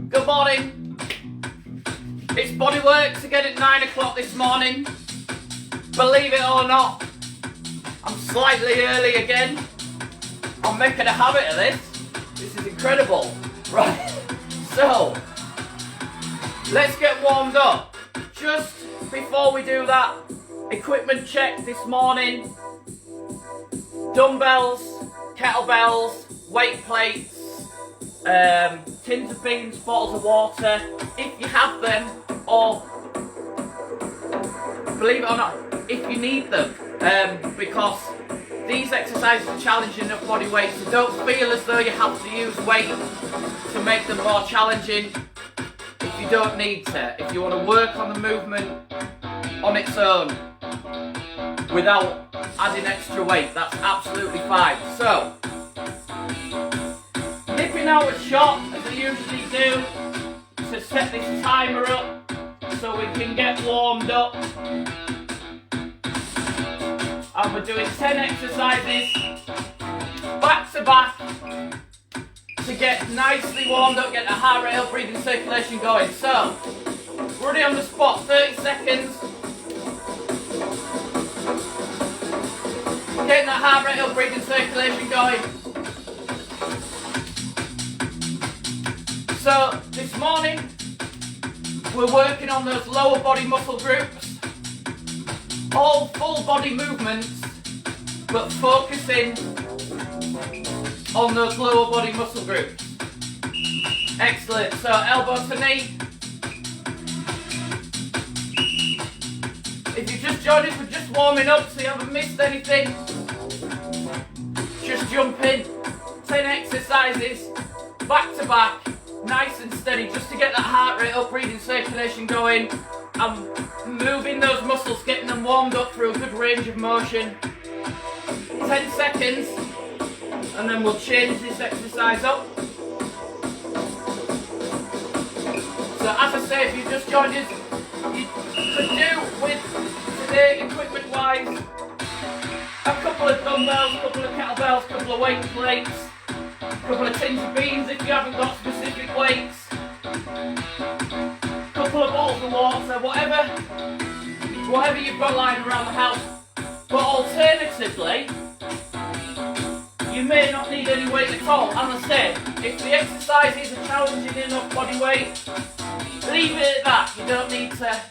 Good morning. It's BodyWorX again at 9 o'clock this morning. Believe it or not, I'm slightly early again. I'm making a habit of this. This is incredible. Right, so let's get warmed up. Just before we do that, equipment check this morning. Dumbbells, kettlebells, weight plates, tins of beans, bottles of water, if you have them, or believe it or not, if you need them, because these exercises are challenging enough body weight, so don't feel as though you have to use weight to make them more challenging if you don't need to. If you want to work on the movement on its own without adding extra weight, that's absolutely fine. So, nipping out a shot as I usually do to set this timer up so we can get warmed up. And we're doing 10 exercises back to back to get nicely warmed up, get the heart rate up, breathing, circulation going. So, ready on the spot, 30 seconds. Getting that heart rate up, breathing, circulation going. So, this morning, we're working on those lower body muscle groups. All full body movements, but focusing on those lower body muscle groups. Excellent. So, elbow to knee. If you just joined us, we're just warming up, so you haven't missed anything. Just jump in. 10 exercises, back to back, nice and steady, just to get that heart rate up, breathing, circulation going, and moving those muscles, getting them warmed up through a good range of motion. 10 seconds, and then we'll change this exercise up. So as I say, if you just joined us, you could do with today, equipment-wise, a couple of dumbbells, a couple of kettlebells, a couple of weight plates, a couple of tins of beans if you haven't got specific weights, a couple of bottles of water, whatever you've got lying around the house. But alternatively, you may not need any weight at all. And I say, if the exercises are challenging enough body weight, leave it at that. You don't need to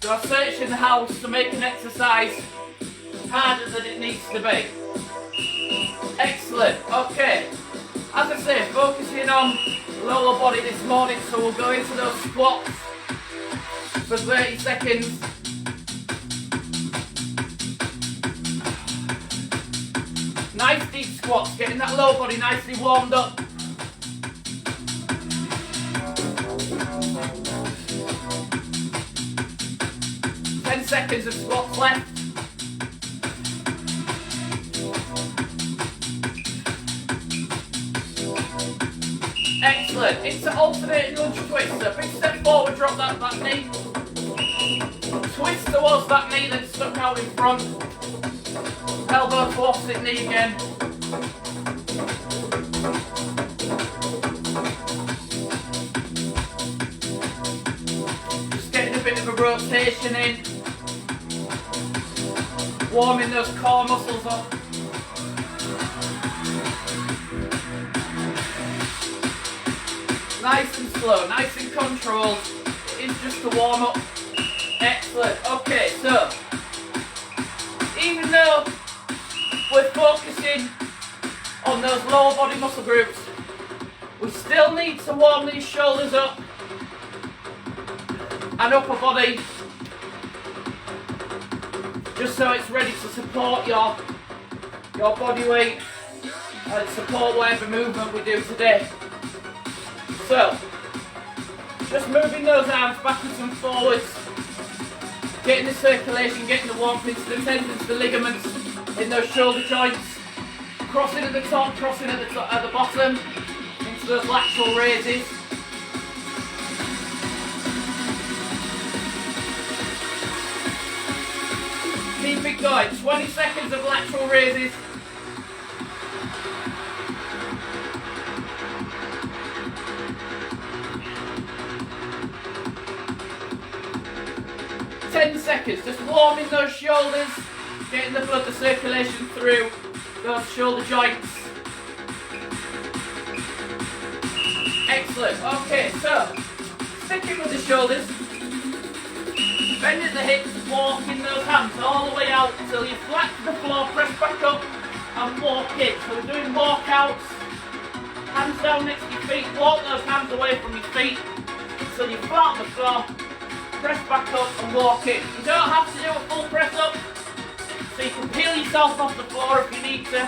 go searching the house to make an exercise harder than it needs to be. Excellent. Okay. As I say, focusing on lower body this morning, so we'll go into those squats for 30 seconds. Nice deep squats, getting that lower body nicely warmed up. Seconds of squats left. Excellent. Into alternating lunge twist. So big step forward, drop that knee. Twist towards that knee that's stuck out in front. Elbow to opposite knee again. Just getting a bit of a rotation in. Warming those core muscles up. Nice and slow, nice and controlled. It is just to warm up. Excellent. Okay, so even though we're focusing on those lower body muscle groups, we still need to warm these shoulders up and upper body, just so it's ready to support your body weight and support whatever movement we do today. So, just moving those arms backwards and forwards, getting the circulation, getting the warmth into the tendons, the ligaments in those shoulder joints, crossing at the top, crossing at the bottom, into those lateral raises. Keep it going. 20 seconds of lateral raises. 10 seconds, just warming those shoulders, getting the blood, the circulation through those shoulder joints. Excellent. Okay, so sticking with the shoulders, bending the hips, walking those hands all the way out until you're flat to the floor, press back up and walk in. So we're doing walkouts, hands down next to your feet, walk those hands away from your feet until you're flat on the floor, press back up and walk in. You don't have to do a full press up, so you can peel yourself off the floor if you need to,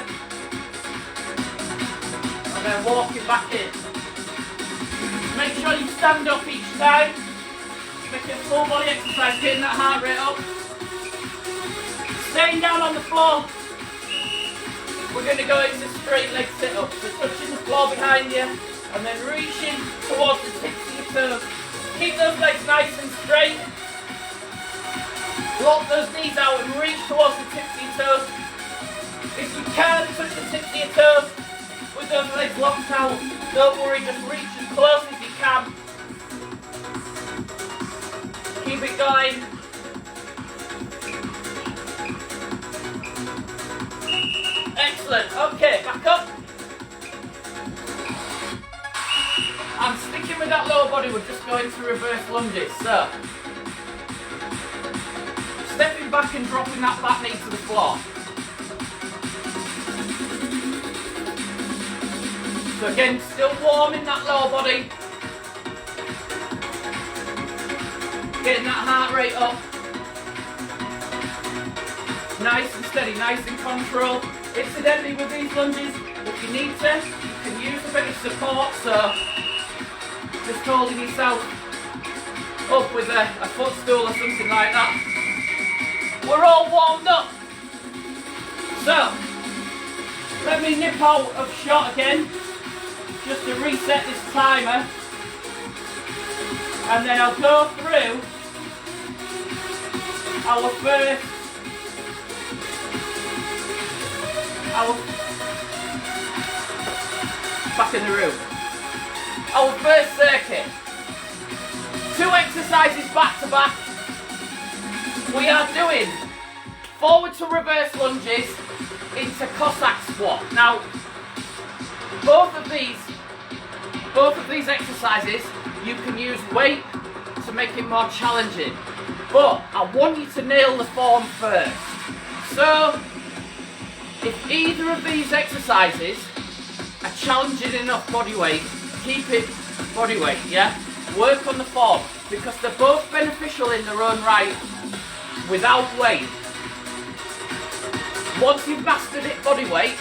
and then walking back in. Make sure you stand up each time, making a full body exercise, getting that heart rate up. Staying down on the floor, we're going to go into straight leg sit-ups. So touching the floor behind you and then reaching towards the tips of your toes. Keep those legs nice and straight. Lock those knees out and reach towards the tips of your toes. If you can touch the tips of your toes with those legs locked out, don't worry, just reach as close as you can. Keep it going. Excellent. Okay, back up. And sticking with that lower body, we're just going to reverse lunges. So, stepping back and dropping that back knee to the floor. So again, still warming that lower body. Getting that heart rate up. Nice and steady, nice and control. Incidentally, with these lunges, if you need to, you can use a bit of support. So just holding yourself up with a footstool or something like that. We're all warmed up. So let me nip out of shot again, just to reset this timer, and then I'll go through our first back in the room. Our first circuit. 2 exercises back to back. We are doing forward to reverse lunges into Cossack squat. Now, both of these exercises, you can use weight to make it more challenging. But I want you to nail the form first. So, if either of these exercises are challenging enough body weight, keep it body weight, yeah? Work on the form, because they're both beneficial in their own right without weight. Once you've mastered it body weight,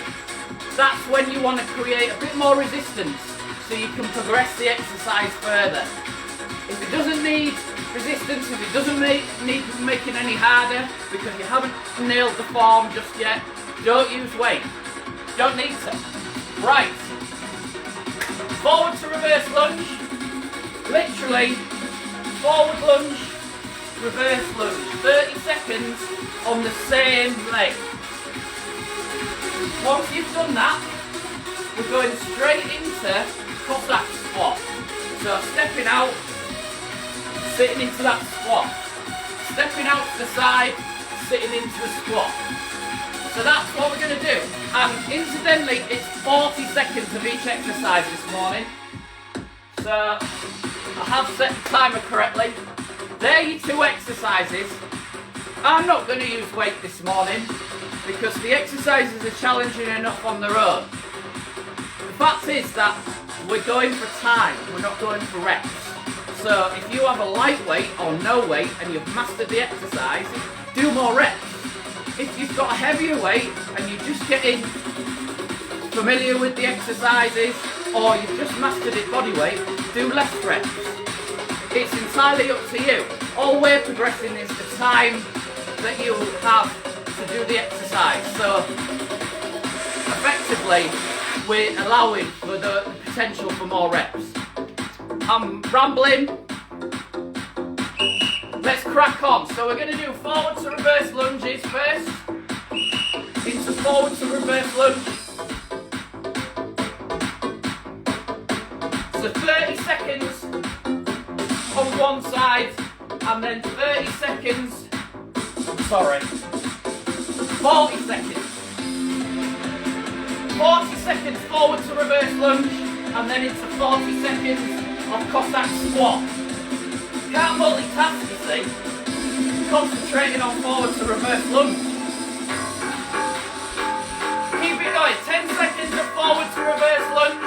that's when you want to create a bit more resistance so you can progress the exercise further. If it doesn't need resistance, if it doesn't need making any harder because you haven't nailed the form just yet, don't use weight. Don't need to. Right. Forward to reverse lunge. Literally, forward lunge, reverse lunge. 30 seconds on the same leg. Once you've done that, we're going straight into Cossack squat. So stepping out, sitting into that squat. Stepping out to the side, sitting into a squat. So that's what we're going to do. And incidentally, it's 40 seconds of each exercise this morning. So I have set the timer correctly. There are your 2 exercises. I'm not going to use weight this morning because the exercises are challenging enough on their own. The fact is that we're going for time, we're not going for reps. So if you have a lightweight or no weight and you've mastered the exercise, do more reps. If you've got a heavier weight and you're just getting familiar with the exercises or you've just mastered it body weight, do less reps. It's entirely up to you. All we're progressing is the time that you have to do the exercise. So effectively, we're allowing for the potential for more reps. I'm rambling. Let's crack on. So we're going to do forward to reverse lunges first. Into forward to reverse lunge. So 30 seconds on one side and then 30 seconds, sorry, 40 seconds. 40 seconds forward to reverse lunge, and then into 40 seconds of Cossack squat. Can't multitask, you see. Concentrating on forward to reverse lunge. Keep it going. 10 seconds of forward to reverse lunge.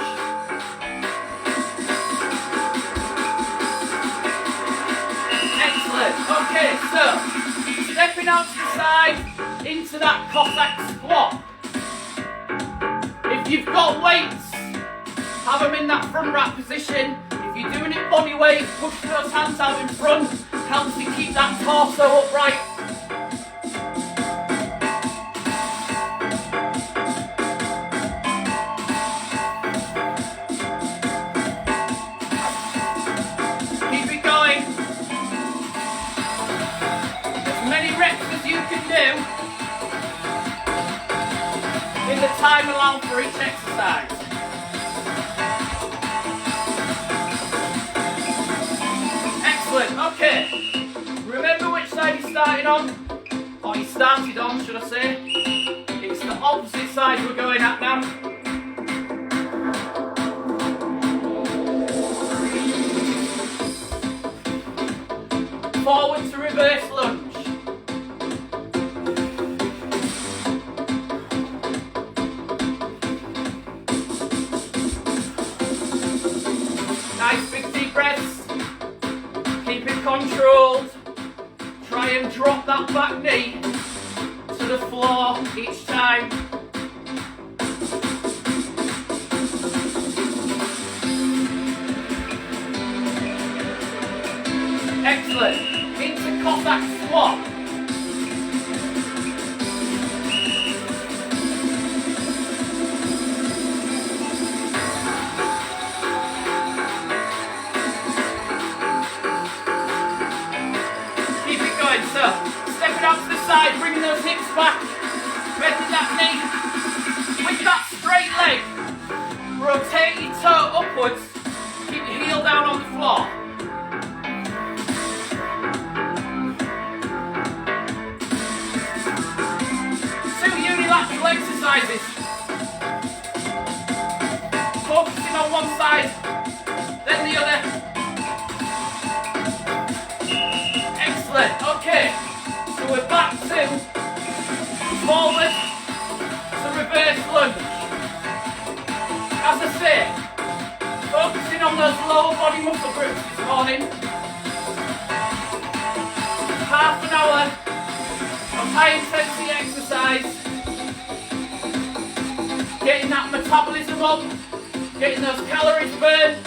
Excellent. Okay, so stepping out to the side into that Cossack squat. If you've got weights, have them in that front rack position. If you're doing it body weight, push those hands out in front. Helps you keep that torso upright. Keep it going. As many reps as you can do in the time allowed for each exercise. Excellent, okay. Remember which side you started on, or you started on, should I say. It's the opposite side we're going at now. Forward to reverse lunge. Nice big deep breaths. Keep it controlled. Try and drop that back knee to the floor each time. Excellent. Into Cossack squat. So, stepping out to the side, bringing those hips back, bending that knee, with that straight leg, rotate your toe upwards, keep your heel down on the floor. Two unilateral exercises, focusing on one side, then the other. Okay, so we're back to forward to reverse lunge. As I say, focusing on those lower body muscle groups this morning. Half an hour of high intensity exercise. Getting that metabolism up, getting those calories burned,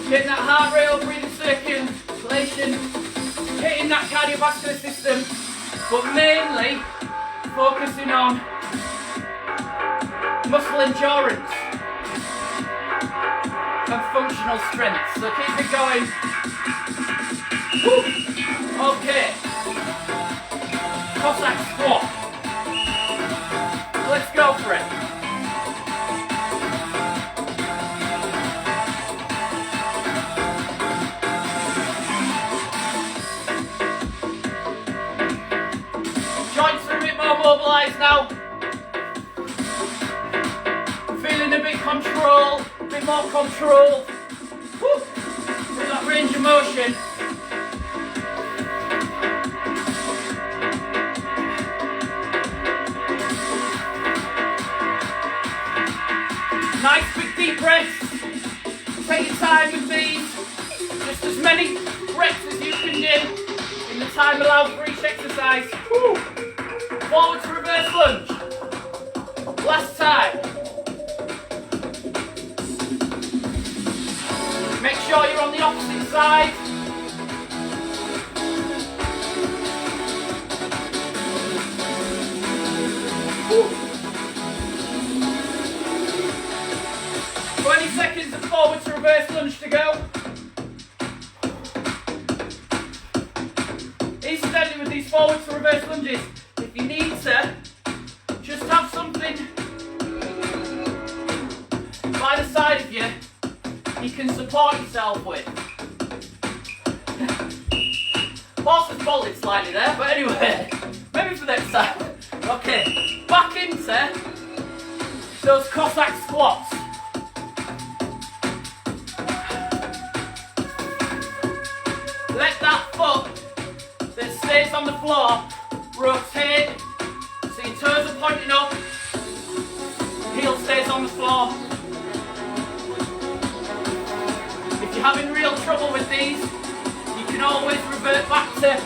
getting that heart rate up, breathing circulation, hitting that cardiovascular system, but mainly focusing on muscle endurance and functional strength. So keep it going. Woo. Okay. Cossack squat. Let's go for it. Mobilized now. Feeling a bit control, a bit more control. Woo. With that range of motion. Nice big deep breaths. Take your time with these. Just as many reps as you can do in the time allowed for each exercise. Woo. Forward to reverse lunge. Last time. Make sure you're on the opposite side. Woo. 20 seconds of forward to reverse lunge to go. Incidentally, with these forward to reverse lunges, if you need to, just have something by the side of you can support yourself with. Horse has bolted slightly there, but anyway, maybe for next time. Okay, back into those Cossack squats. Let that foot that stays on the floor rotate, so your toes are pointing up, heel stays on the floor. If you're having real trouble with these, you can always revert back to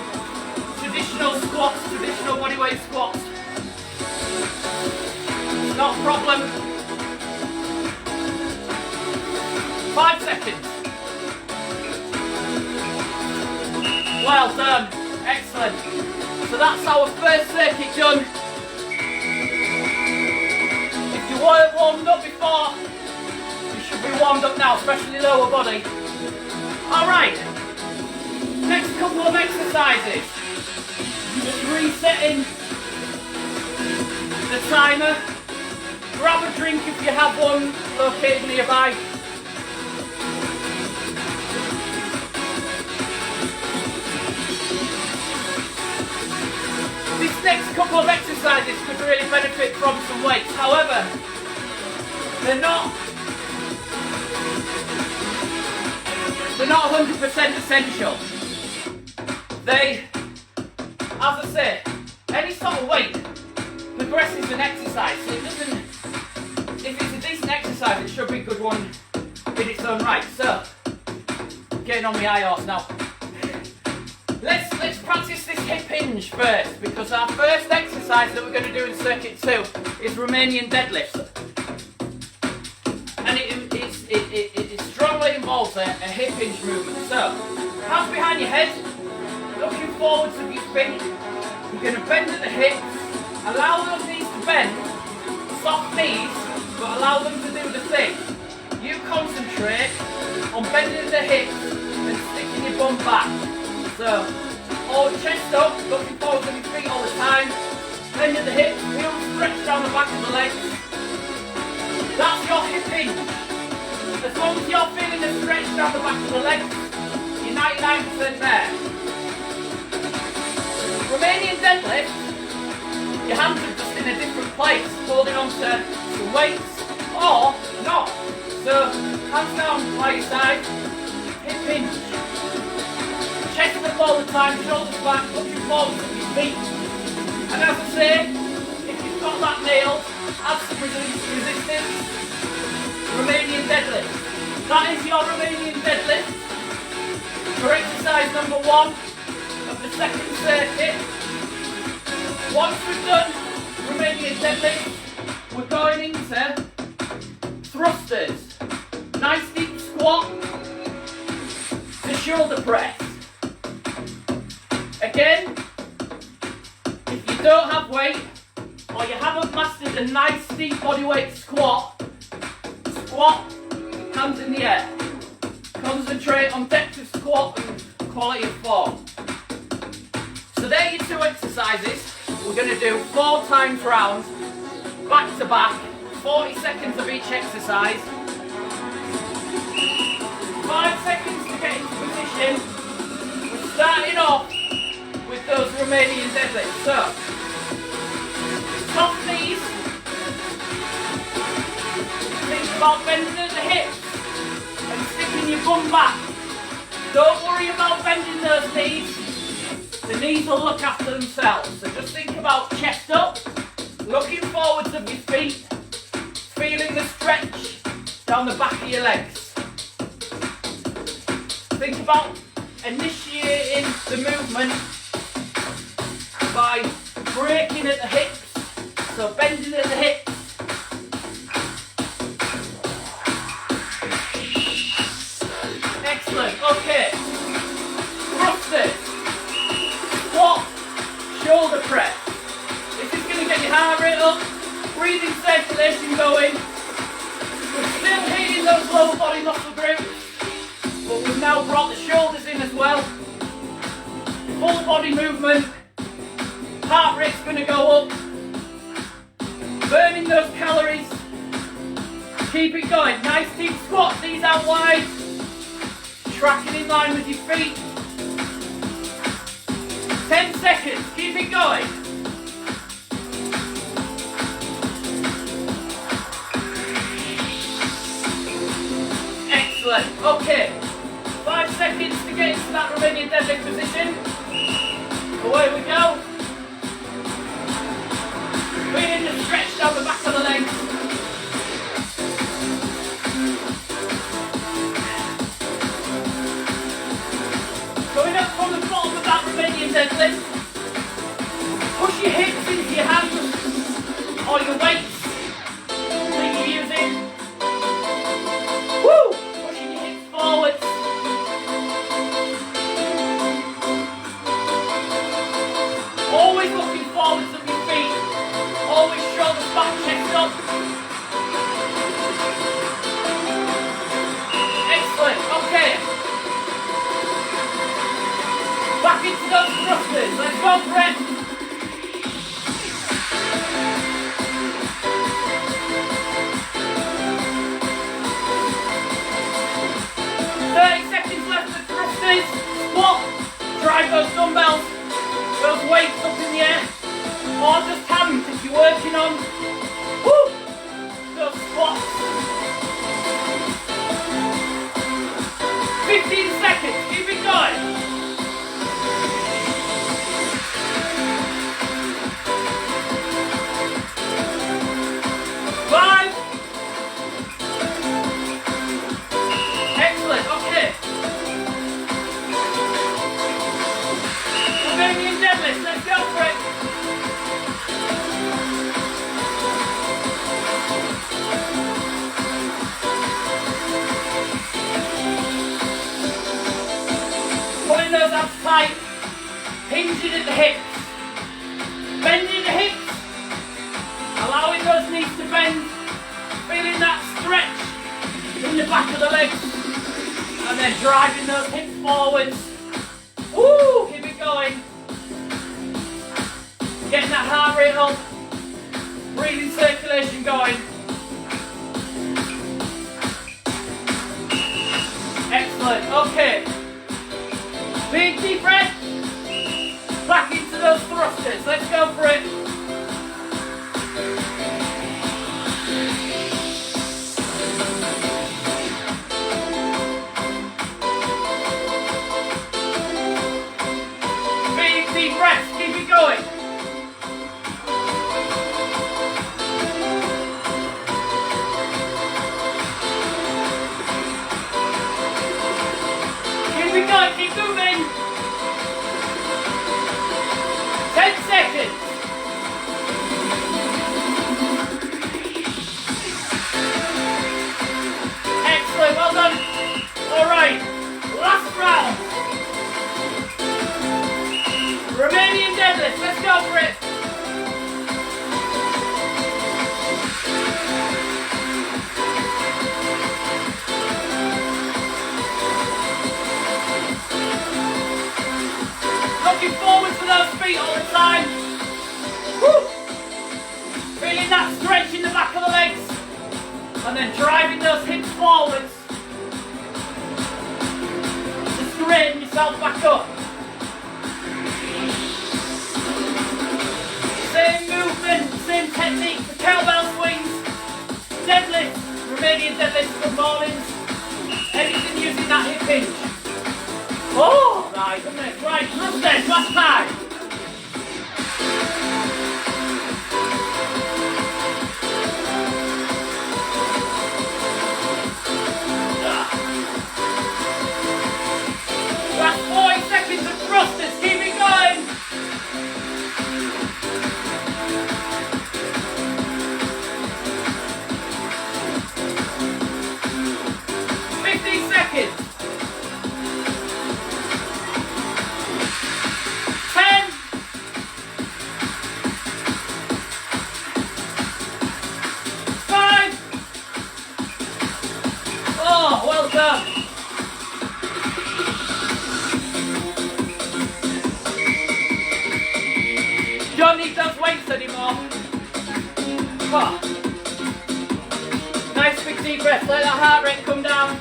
traditional squats, traditional bodyweight squats. It's not a problem. 5 seconds. Well done. Excellent. So that's our first circuit done. If you weren't warmed up before, you should be warmed up now, especially lower body. Alright. Next couple of exercises. Just resetting the timer. Grab a drink if you have one located nearby. This next couple of exercises could really benefit from some weights. However, they're not 100% essential. They, as I say, any sort of weight progresses an exercise. So it doesn't, if it's a decent exercise, it should be a good one in its own right. So, getting on my high horse now. Let's practice this hip hinge first, because our first exercise that we're going to do in circuit 2 is Romanian deadlifts, and it strongly involves a hip hinge movement. So, hands behind your head, looking forwards with your feet. You're going to bend at the hips, allow those knees to bend, soft knees, but allow them to do the thing. You concentrate on bending the hips and sticking your bum back. So, all chest up, looking forward to your feet all the time. Bend at the hips, heels stretch down the back of the legs. That's your hip hinge. As long as you're feeling the stretch down the back of the legs, you're 99% there. Romanian deadlift, your hands are just in a different place, holding on to the weights or not. So, hands down by your side, hip hinge. Chest up all the time, shoulders back, looking forward to your feet. And as I say, if you've got that nailed, add some resistance. Romanian deadlift. That is your Romanian deadlift for exercise number 1 of the second circuit. Once we've done Romanian deadlift, we're going into thrusters. Nice deep squat to shoulder press. Again, if you don't have weight, or you haven't mastered a nice deep bodyweight squat, hands in the air. Concentrate on depth of squat and quality of form. So there are your 2 exercises. We're going to do 4 times rounds, back to back, 40 seconds of each exercise. 5 seconds to get into position. We're starting off with those Romanian deadlifts. So, soft knees. Think about bending at the hips and sticking your bum back. Don't worry about bending those knees. The knees will look after themselves. So just think about chest up, looking forwards of your feet, feeling the stretch down the back of your legs. Think about initiating the movement by breaking at the hips, so bending at the hips. Excellent, okay. Thrusters, squat, shoulder press. This is going to get your heart rate up, breathing circulation going. We're still hitting those lower body muscle groups, but we've now brought the shoulders in as well. Full body movement. Heart rate's going to go up. Burning those calories. Keep it going. Nice deep squat, knees out wide. Tracking in line with your feet. 10 seconds, keep it going. Excellent, okay. 5 seconds to get into that Romanian deadlift position. Away we go. Feeling the stretch down the back of the legs. Going up from the bottom of that Romanian deadlift. Push your hips into your hands or your weights that you're using. Woo! Pushing your hips forwards. Always looking forwards of your feet. Always shoulders back, chest up. Excellent, okay. Back into those thrusters, let's go for it. Squat, drive those dumbbells, those weights up in the air, or just hands if you're working on, woo, those squats. 15 seconds, keep it going. Five. Excellent, okay. Romanian deadlift, let's go for it. Pulling those abs tight, hinging at the hips, bending the hips, allowing those knees to bend, feeling that stretch in the back of the legs, and then driving those hips forwards. Woo! Keep it going. Getting that heart rate up. Breathing circulation going. Excellent. Okay. Big deep breath. Back into those thrusters. Let's go for it. Deep breaths, keep it going. Keep it going, keep moving. 10 seconds. Excellent, well done. Alright, last round. Romanian deadlift, let's go for it. Looking forward to those feet all the time. Woo! Feeling that stretch in the back of the legs. And then driving those hips forwards. To straighten yourself back up. Same movement, same technique for kettlebell swings, deadlifts, Romanian deadlifts, good mornings, anything using that hip hinge. Oh, nice, isn't it? Right, thrusters, last time. Last 40 seconds of thrusters, keep it going. Seconds. 10. 5. Oh, well done. You don't need those weights anymore. Oh. Nice big deep breath. Let that heart rate come down.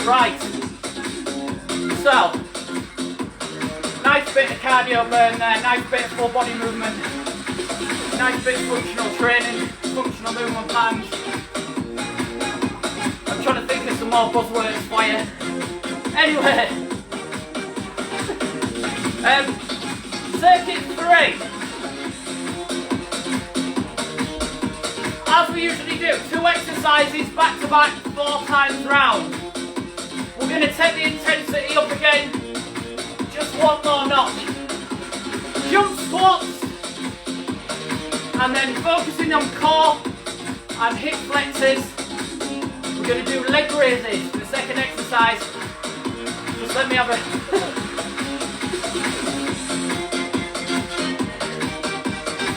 Right. So, nice bit of cardio burn there, nice bit of full body movement, nice bit of functional training, functional movement bands. I'm trying to think of some more buzzwords for you. Anyway, circuit 3. As we usually do, 2 exercises back to back 4 times round. We're going to take the intensity up again, just one more notch. Jump squats, and then focusing on core and hip flexors. We're going to do leg raises for the second exercise. Just let me have a...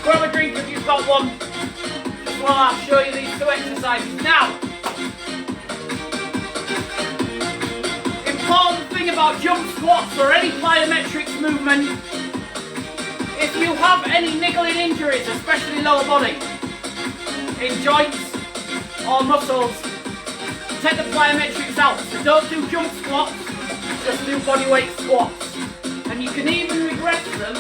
Grab a drink if you've got one, just while I show you these 2 exercises. Now, important thing about jump squats or any plyometrics movement, if you have any niggling injuries, especially lower body, in joints or muscles, take the plyometrics out. So don't do jump squats, just do bodyweight squats. And you can even regress them.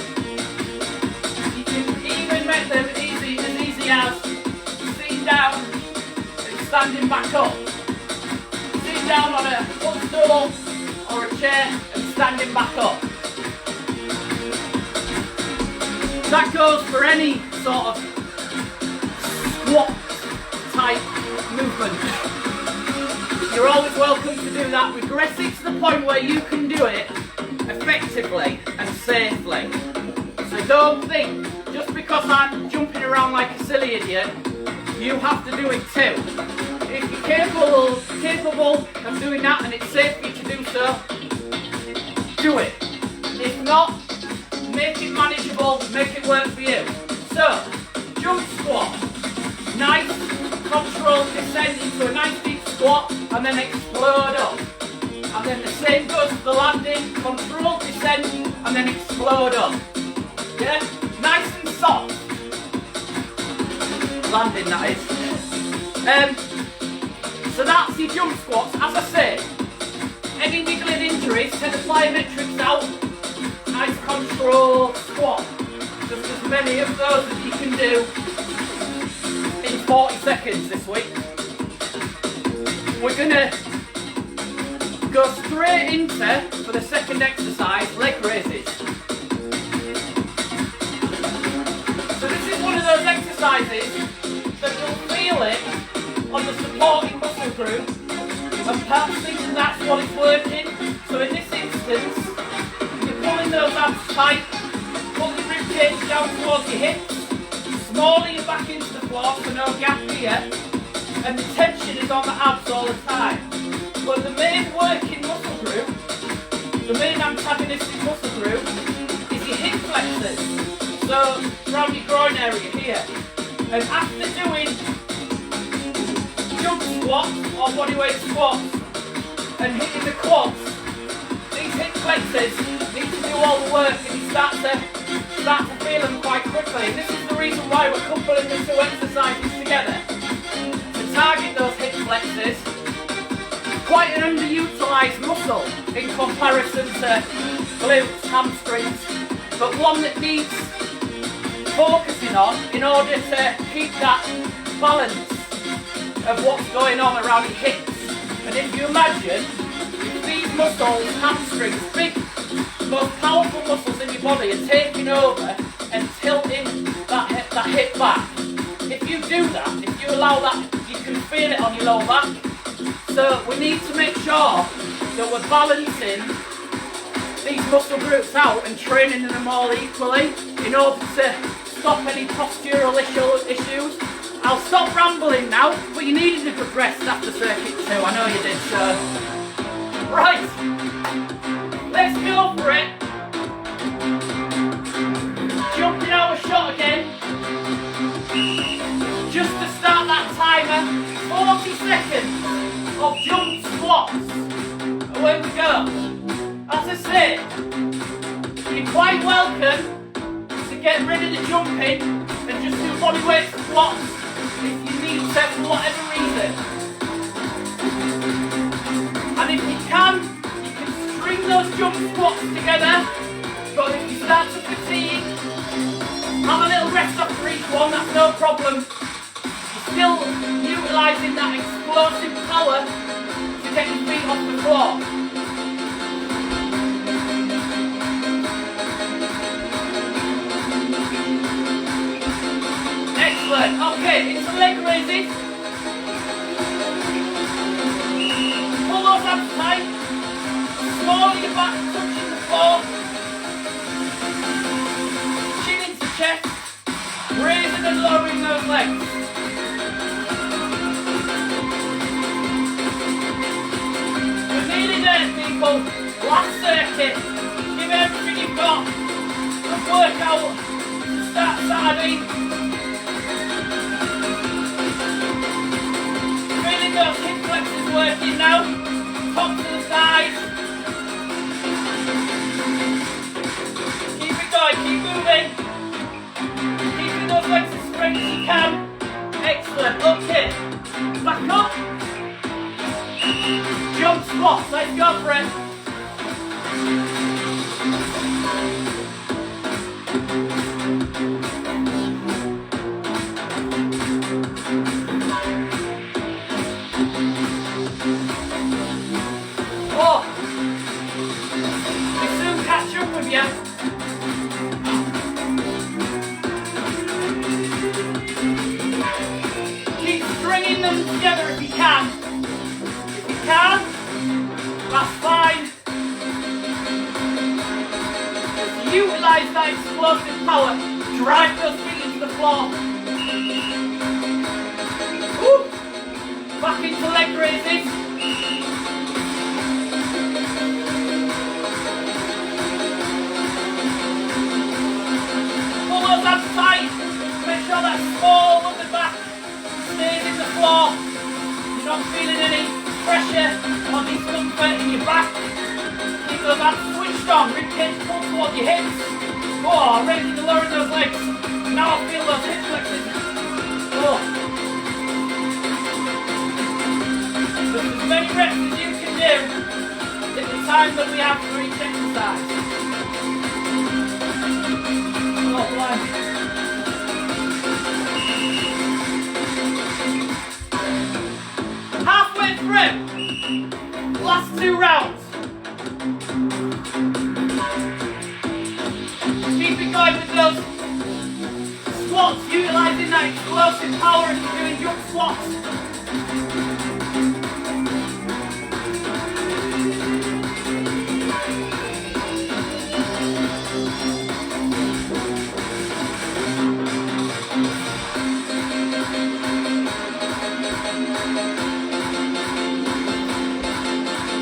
You can even make them as easy as sitting down and standing back up. Sitting down on a footstool or a chair and standing back up. That goes for any sort of squat type movement. You're always welcome to do that. Regress it to the point where you can do it effectively and safely. So don't think, just because I'm jumping around like a silly idiot, you have to do it too. If you're capable of doing that and it's safe for you to do so, do it. If not, make it manageable, make it work for you. So, jump squat. Nice, controlled descent into a nice deep squat and then explode up. And then the same goes for the landing, controlled descent and then explode up. Yeah? Nice and soft. Landing, that is. So that's your jump squats. As I say, any niggling injuries, take the plyometrics out. Nice control squat. Just as many of those as you can do in 40 seconds this week. We're gonna go straight into, for the second exercise, leg raises. So this is one of those exercises that you'll feel it on the supporting muscle group and perhaps thinking that's what it's working. So in this instance, you're pulling those abs tight, pull the rib cage down towards your hips, smaller your back into the floor so no gap here, and the tension is on the abs all the time. But the main working muscle group, the main antagonistic muscle group, is your hip flexors. So around your groin area here. And after doing jump squats or bodyweight squats and hitting the quads, these hip flexors need to do all the work and you start to feel them quite quickly. And this is the reason why we're coupling the 2 exercises together. To target those hip flexors, quite an underutilised muscle in comparison to glutes, hamstrings, but one that needs focusing on in order to keep that balance of what's going on around your hips. And if you imagine, if these muscles, hamstrings, big, most powerful muscles in your body are taking over and tilting that hip back. If you do that, if you allow that, you can feel it on your lower back. So we need to make sure that we're balancing these muscle groups out and training them all equally in order to stop any postural issues. I'll stop rambling now, but you needed a good rest after circuit 2, I know you did, so. Right, let's go for it. Jumping our shot again. Just to start that timer, 40 seconds of jump squats. Away we go. As I say, you're quite welcome to get rid of the jumping and just do bodyweight squats if you need to for whatever reason. And if you those jump squats together. But if you start to fatigue, have a little rest after each one, that's no problem. You're still utilising that explosive power to get your feet off the floor. Excellent. Okay, into leg raises. Pull those abs tight. Small in your back, touching the floor. Chin into chest. Raising and lowering those legs. We're nearly there, people. Last circuit. Give everything you've got. Good workout to start Saturday. Feeling those hip flexors working now. Top to the side. Keep it going, keep moving. Keeping those legs as straight as you can. Excellent, okay. Back up. Jump squats, let's go for it. Oh, we soon catch up with you. Keep stringing them together if you can. If you can, that's fine. Just utilise that explosive power. Drive those feet into the floor. Woo. Back into leg raises. Pull those abs tight. Make sure that small upper back stays in the floor. You're not feeling any pressure or discomfort in your back. Keep those abs switched on. Ribcage pulled toward your hips. Oh, raising and lowering those legs. Now I feel those hip flexors. Oh. Just as many reps as you can do in the time that we have for each exercise. Oh, blimey. Halfway through. Last 2 rounds. Keep it going with those squats, utilising that explosive power as you're doing jump squats.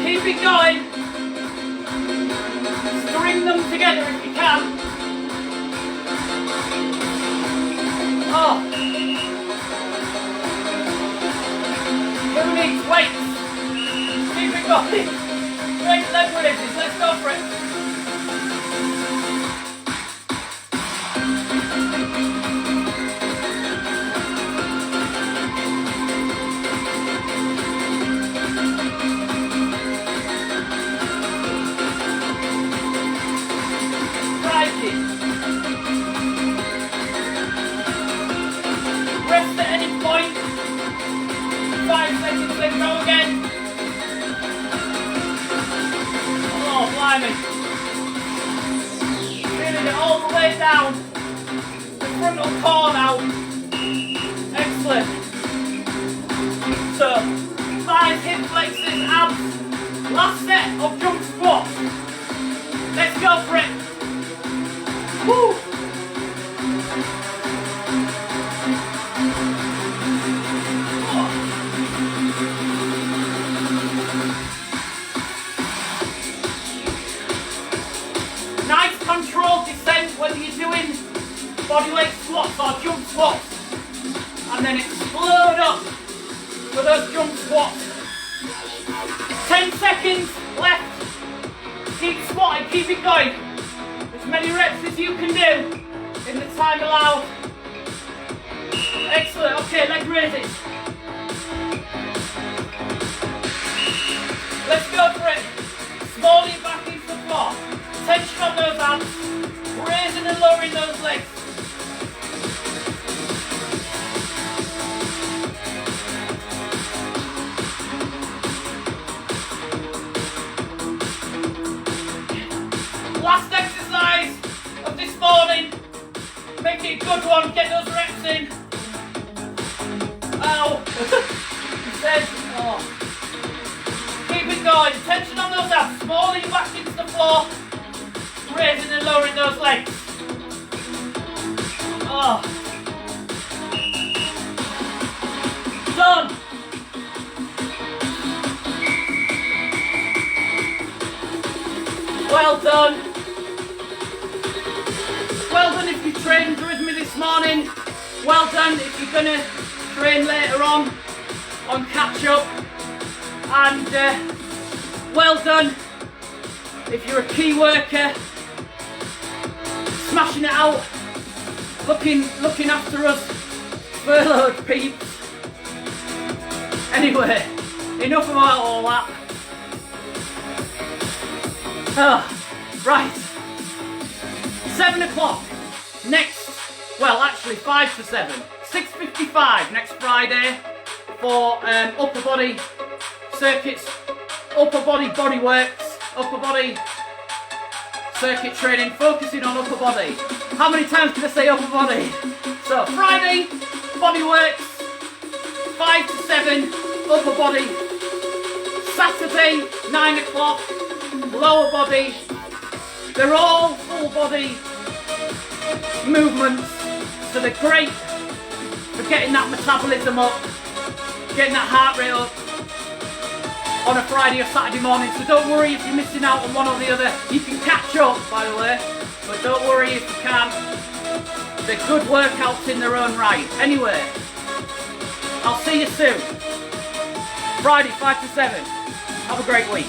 Keep it going. String them together if you can. Oh. Who needs weights? Keep it going. Great leg raises. Let's go for it. Rest at any point. 5 seconds, then go again. Oh, blimey. Feeling it all the way down. The frontal core now. Excellent. So, thighs, hip flexors, abs. Last set of jump squats. Let's go for it. Woo! Nice controlled descent whether you're doing bodyweight squats or jump squats. And then explode up for those jump squats. 10 seconds left. Keep squatting, keep it going. As many reps as you can do in the time allowed. Excellent, okay, leg raises. Let's go for it. Small your back into the smaller you back into the floor, raising and lowering those legs. Oh. Done. Well done. Well done if you trained with me this morning. Well done if you're going to train later on catch up. And well done if you're a key worker, smashing it out, looking after us, furloughed peeps. Anyway, enough about all that. Right, 7 o'clock next, well actually 5 to 7, 6:55 next Friday for upper body circuits, upper body BodyWorX, upper body circuit training, focusing on upper body. How many times can I say upper body? So Friday, BodyWorX, 5 to 7, upper body. Saturday, 9 o'clock, lower body. They're all full body movements, so they're great for getting that metabolism up, getting that heart rate up on a Friday or Saturday morning. So don't worry if you're missing out on one or the other. You can catch up, by the way, but don't worry if you can't. They're good workouts in their own right. Anyway, I'll see you soon. Friday, 5 to 7. Have a great week.